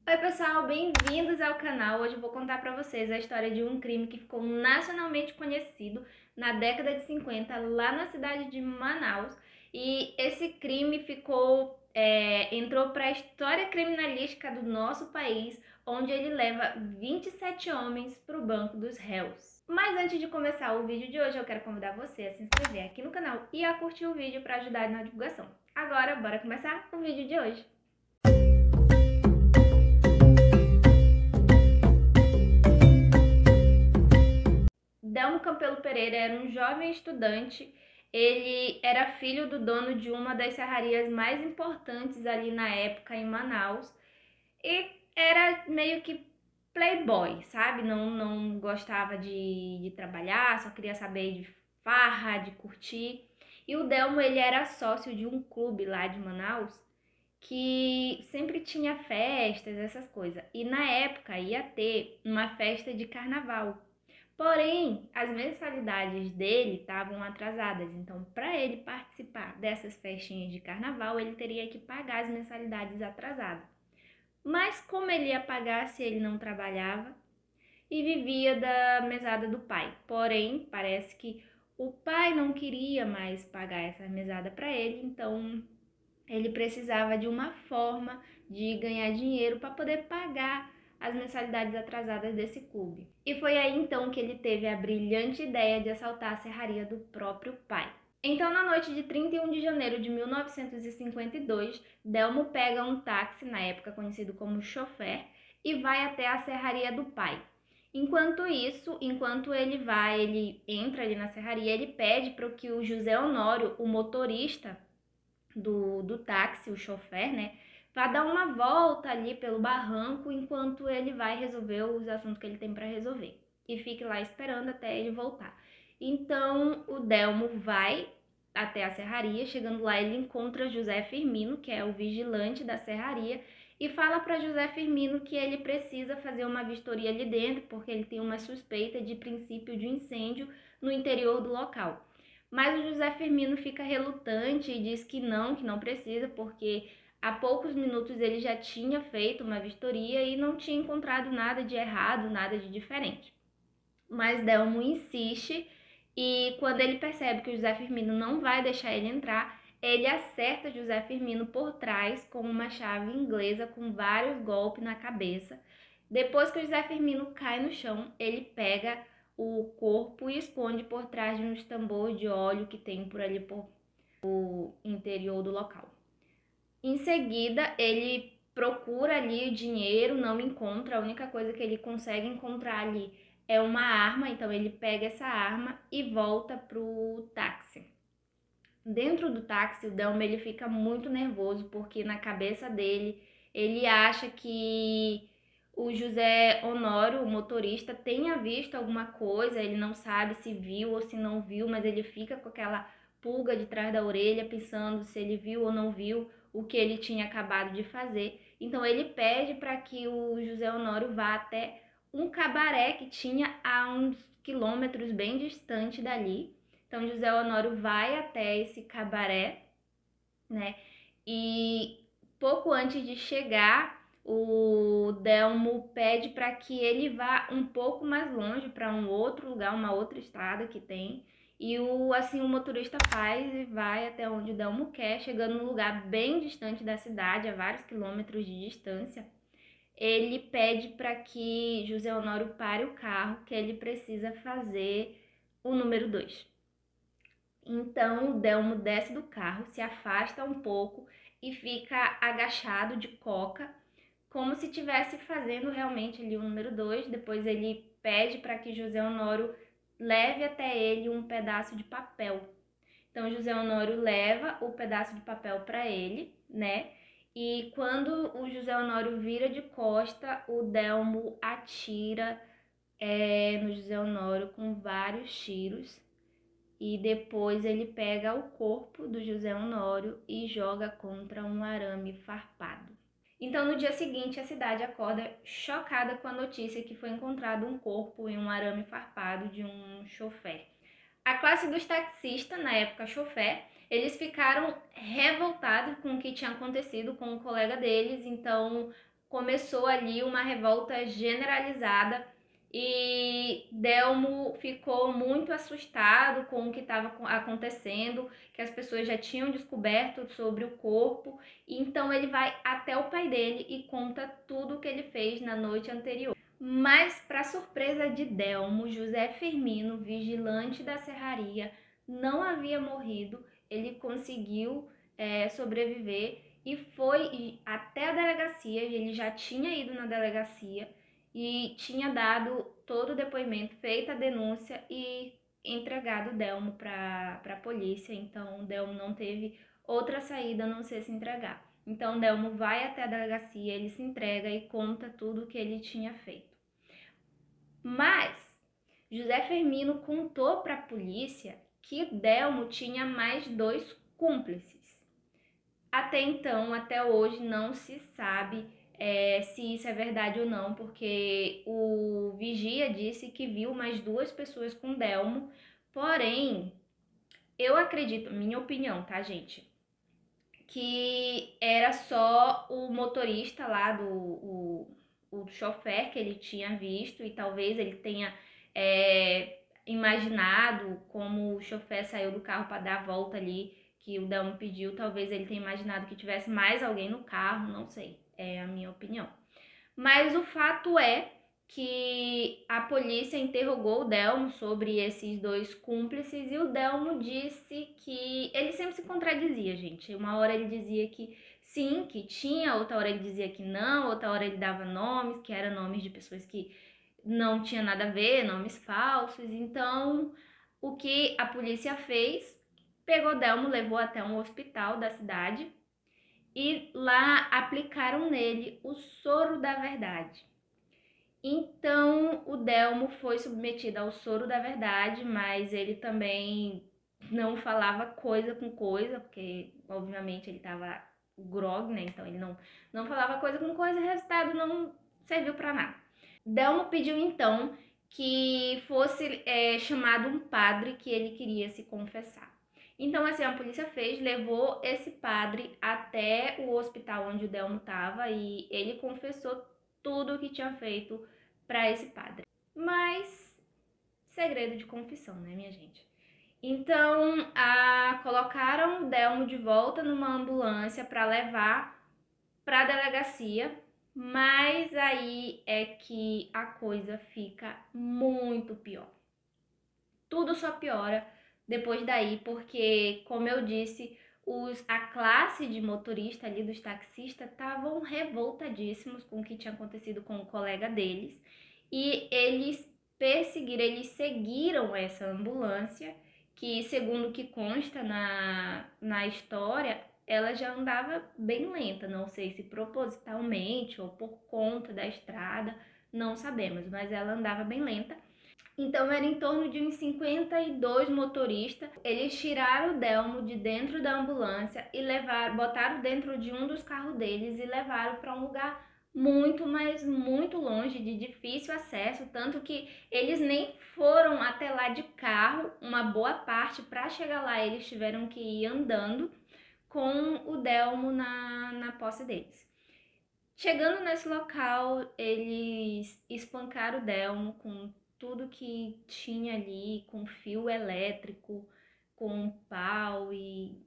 Oi pessoal, bem-vindos ao canal. Hoje eu vou contar pra vocês a história de um crime que ficou nacionalmente conhecido na década de 50 lá na cidade de Manaus. E esse crime entrou para a história criminalística do nosso país, onde ele leva 27 homens para o banco dos réus. Mas antes de começar o vídeo de hoje, eu quero convidar você a se inscrever aqui no canal e a curtir o vídeo para ajudar na divulgação. Agora, bora começar o vídeo de hoje. Delmo Campelo Pereira era um jovem estudante. Ele era filho do dono de uma das serrarias mais importantes ali na época em Manaus e era meio que playboy, sabe? Não gostava de trabalhar, só queria saber de farra, de curtir. E o Delmo, ele era sócio de um clube lá de Manaus que sempre tinha festas, essas coisas. E na época ia ter uma festa de carnaval. Porém, as mensalidades dele estavam atrasadas, então para ele participar dessas festinhas de carnaval, ele teria que pagar as mensalidades atrasadas. Mas como ele ia pagar se ele não trabalhava e vivia da mesada do pai? Porém, parece que o pai não queria mais pagar essa mesada para ele, então ele precisava de uma forma de ganhar dinheiro para poder pagar as mensalidades atrasadas desse clube. E foi aí então que ele teve a brilhante ideia de assaltar a serraria do próprio pai. Então, na noite de 31 de janeiro de 1952, Delmo pega um táxi, na época conhecido como chofer, e vai até a serraria do pai. Enquanto ele entra ali na serraria, ele pede para que o José Honório, o motorista do táxi, o chofer, né, vá dar uma volta ali pelo barranco enquanto ele vai resolver os assuntos que ele tem para resolver. E fique lá esperando até ele voltar. Então o Delmo vai até a serraria, chegando lá ele encontra José Firmino, que é o vigilante da serraria, e fala para José Firmino que ele precisa fazer uma vistoria ali dentro, porque ele tem uma suspeita de princípio de incêndio no interior do local. Mas o José Firmino fica relutante e diz que não precisa, porque há poucos minutos ele já tinha feito uma vistoria e não tinha encontrado nada de errado, nada de diferente. Mas Delmo insiste e quando ele percebe que o José Firmino não vai deixar ele entrar, ele acerta José Firmino por trás com uma chave inglesa com vários golpes na cabeça. Depois que o José Firmino cai no chão, ele pega o corpo e esconde por trás de uns tambores de óleo que tem por ali por o interior do local. Em seguida, ele procura ali o dinheiro, não encontra, a única coisa que ele consegue encontrar ali é uma arma, então ele pega essa arma e volta pro táxi. Dentro do táxi, o Delmo ele fica muito nervoso porque na cabeça dele ele acha que o José Honório, o motorista, tenha visto alguma coisa, ele não sabe se viu ou se não viu, mas ele fica com aquela pulga de trás da orelha pensando se ele viu ou não viu o que ele tinha acabado de fazer. Então ele pede para que o José Honório vá até um cabaré que tinha a uns quilômetros bem distante dali. Então José Honório vai até esse cabaré, né? E pouco antes de chegar, o Delmo pede para que ele vá um pouco mais longe para um outro lugar, uma outra estrada que tem. E o motorista faz e vai até onde o Delmo quer, chegando num lugar bem distante da cidade, a vários quilômetros de distância. Ele pede para que José Honório pare o carro, que ele precisa fazer o número 2. Então o Delmo desce do carro, se afasta um pouco e fica agachado de coca, como se estivesse fazendo realmente ali o número 2. Depois ele pede para que José Honório leve até ele um pedaço de papel. Então José Honório leva o pedaço de papel para ele, né? E quando o José Honório vira de costa, o Delmo atira no José Honório com vários tiros. E depois ele pega o corpo do José Honório e joga contra um arame farpado. Então, no dia seguinte, a cidade acorda chocada com a notícia que foi encontrado um corpo em um arame farpado de um chofer. A classe dos taxistas, na época chofer, eles ficaram revoltados com o que tinha acontecido com o colega deles, então começou ali uma revolta generalizada e Delmo ficou muito assustado com o que estava acontecendo, que as pessoas já tinham descoberto sobre o corpo. Então ele vai até o pai dele e conta tudo o que ele fez na noite anterior. Mas, para surpresa de Delmo, José Firmino, vigilante da serraria, não havia morrido. Ele conseguiu sobreviver e foi até a delegacia. Ele já tinha ido na delegacia e tinha dado todo o depoimento, feita a denúncia e entregado Delmo para a polícia. Então, Delmo não teve outra saída a não ser se entregar. Então, Delmo vai até a delegacia, ele se entrega e conta tudo o que ele tinha feito. Mas José Firmino contou para a polícia que Delmo tinha mais 2 cúmplices. Até então, até hoje, não se sabe se isso é verdade ou não, porque o vigia disse que viu mais 2 pessoas com Delmo, porém, eu acredito, minha opinião, tá, gente? Que era só o motorista lá o chofer que ele tinha visto e talvez ele tenha imaginado como o chofer saiu do carro para dar a volta ali que o Delmo pediu, talvez ele tenha imaginado que tivesse mais alguém no carro, não sei, é a minha opinião. Mas o fato é que a polícia interrogou o Delmo sobre esses 2 cúmplices e o Delmo disse que ele sempre se contradizia, gente. Uma hora ele dizia que sim, que tinha, outra hora ele dizia que não, outra hora ele dava nomes, que eram nomes de pessoas que não tinha nada a ver, nomes falsos. Então, o que a polícia fez, pegou Delmo, levou até um hospital da cidade e lá aplicaram nele o soro da verdade. Então, o Delmo foi submetido ao soro da verdade, mas ele também não falava coisa com coisa, porque, obviamente, ele estava grog, né? Então, ele não falava coisa com coisa, e o resultado não serviu para nada. Delmo pediu, então, que fosse chamado um padre que ele queria se confessar. Então, assim, a polícia fez, levou esse padre até o hospital onde o Delmo estava e ele confessou tudo o que tinha feito para esse padre. Mas, segredo de confissão, né, minha gente? Então, colocaram o Delmo de volta numa ambulância para levar para a delegacia, mas aí é que a coisa fica muito pior. Tudo só piora depois daí, porque, como eu disse, a classe de motorista ali, dos taxistas, estavam revoltadíssimos com o que tinha acontecido com o colega deles. E eles seguiram essa ambulância, que, segundo o que consta na história, ela já andava bem lenta. Não sei se propositalmente ou por conta da estrada, não sabemos, mas ela andava bem lenta. Então era em torno de uns 52 motoristas. Eles tiraram o Delmo de dentro da ambulância e botaram dentro de um dos carros deles e levaram para um lugar muito, mas muito longe, de difícil acesso, tanto que eles nem foram até lá de carro, uma boa parte. Para chegar lá eles tiveram que ir andando com o Delmo na posse deles. Chegando nesse local, eles espancaram o Delmo com tudo que tinha ali, com fio elétrico, com pau e...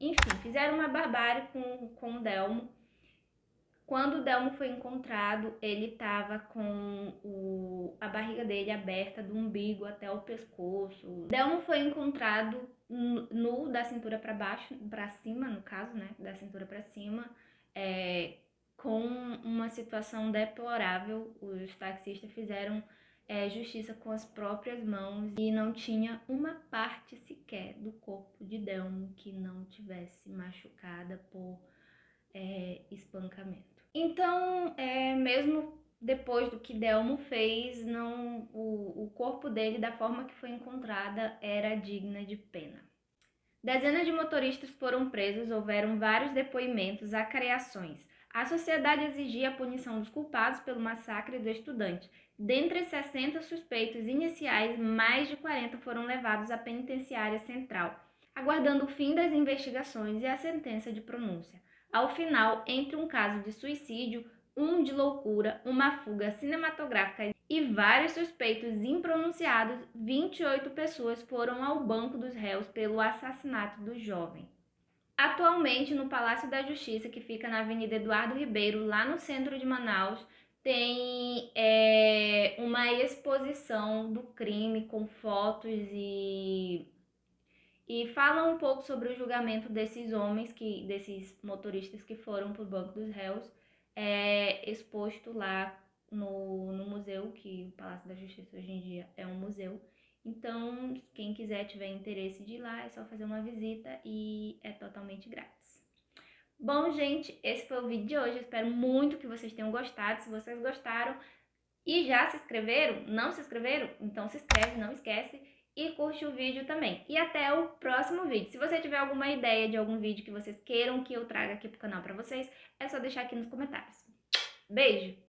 Enfim, fizeram uma barbárie com o Delmo. Quando o Delmo foi encontrado, ele estava com a barriga dele aberta do umbigo até o pescoço. O Delmo foi encontrado nu da cintura para baixo, para cima, no caso, né? Da cintura para cima, com uma situação deplorável. Os taxistas fizeram justiça com as próprias mãos e não tinha uma parte sequer do corpo de Delmo que não tivesse machucada por espancamento. Então, mesmo depois do que Delmo fez, o corpo dele, da forma que foi encontrada, era digna de pena. Dezenas de motoristas foram presos, houveram vários depoimentos, acreações. A sociedade exigia a punição dos culpados pelo massacre do estudante. Dentre 60 suspeitos iniciais, mais de 40 foram levados à penitenciária central, aguardando o fim das investigações e a sentença de pronúncia. Ao final, entre um caso de suicídio, um de loucura, uma fuga cinematográfica e vários suspeitos impronunciados, 28 pessoas foram ao banco dos réus pelo assassinato do jovem. Atualmente, no Palácio da Justiça, que fica na Avenida Eduardo Ribeiro, lá no centro de Manaus, tem uma exposição do crime com fotos e fala um pouco sobre o julgamento desses homens, desses motoristas que foram para o banco dos réus, exposto lá no museu, que o Palácio da Justiça hoje em dia é um museu. Então, quem quiser, tiver interesse de ir lá, é só fazer uma visita e é totalmente grátis. Bom, gente, esse foi o vídeo de hoje. Eu espero muito que vocês tenham gostado. Se vocês gostaram e já se inscreveram, não se inscreveram? Então se inscreve, não esquece. E curte o vídeo também. E até o próximo vídeo. Se você tiver alguma ideia de algum vídeo que vocês queiram que eu traga aqui pro canal pra vocês, é só deixar aqui nos comentários. Beijo!